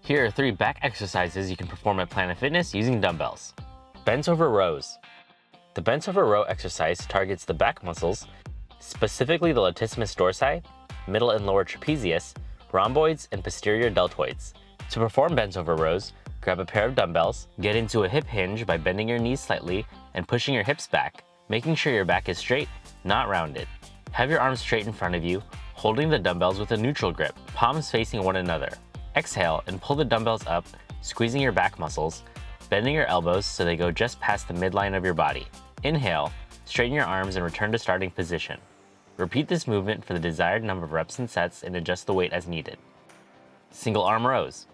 Here are 3 back exercises you can perform at Planet Fitness using dumbbells. Bent over rows. The bent over row exercise targets the back muscles, specifically the latissimus dorsi, middle and lower trapezius, rhomboids, and posterior deltoids. To perform bent over rows, grab a pair of dumbbells, get into a hip hinge by bending your knees slightly and pushing your hips back, making sure your back is straight, not rounded. Have your arms straight in front of you, holding the dumbbells with a neutral grip, palms facing one another. Exhale and pull the dumbbells up, squeezing your back muscles, bending your elbows so they go just past the midline of your body. Inhale, straighten your arms and return to starting position. Repeat this movement for the desired number of reps and sets and adjust the weight as needed. Single arm rows.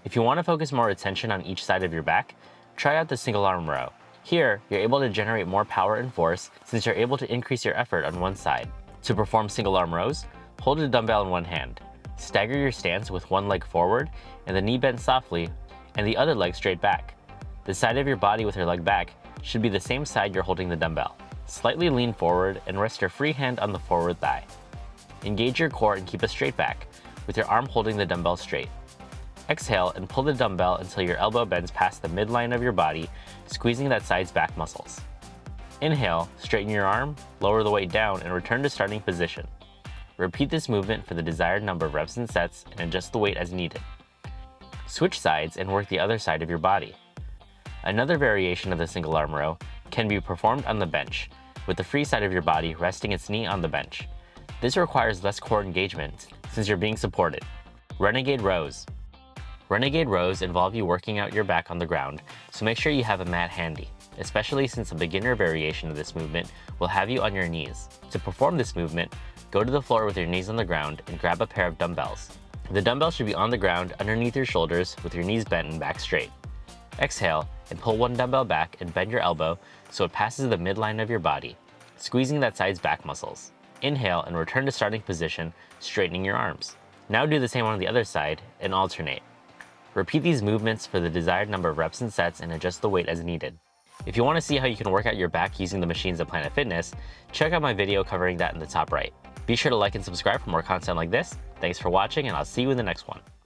If you want to focus more attention on each side of your back, try out the single arm row. Here, you're able to generate more power and force since you're able to increase your effort on one side. To perform single arm rows, hold a dumbbell in one hand. Stagger your stance with one leg forward and the knee bent softly and the other leg straight back. The side of your body with your leg back should be the same side you're holding the dumbbell. Slightly lean forward and rest your free hand on the forward thigh. Engage your core and keep a straight back, with your arm holding the dumbbell straight. Exhale and pull the dumbbell until your elbow bends past the midline of your body, squeezing that side's back muscles. Inhale, straighten your arm, lower the weight down, and return to starting position. Repeat this movement for the desired number of reps and sets and adjust the weight as needed. Switch sides and work the other side of your body. Another variation of the single arm row can be performed on the bench, with the free side of your body resting its knee on the bench. This requires less core engagement since you're being supported. Renegade rows. Renegade rows involve you working out your back on the ground, so make sure you have a mat handy, especially since a beginner variation of this movement will have you on your knees. To perform this movement, go to the floor with your knees on the ground and grab a pair of dumbbells. The dumbbell should be on the ground underneath your shoulders with your knees bent and back straight. Exhale and pull one dumbbell back and bend your elbow so it passes the midline of your body, squeezing that side's back muscles. Inhale and return to starting position, straightening your arms. Now do the same on the other side and alternate. Repeat these movements for the desired number of reps and sets and adjust the weight as needed. If you want to see how you can work out your back using the machines at Planet Fitness, check out my video covering that in the top right. Be sure to like and subscribe for more content like this. Thanks for watching, and I'll see you in the next one.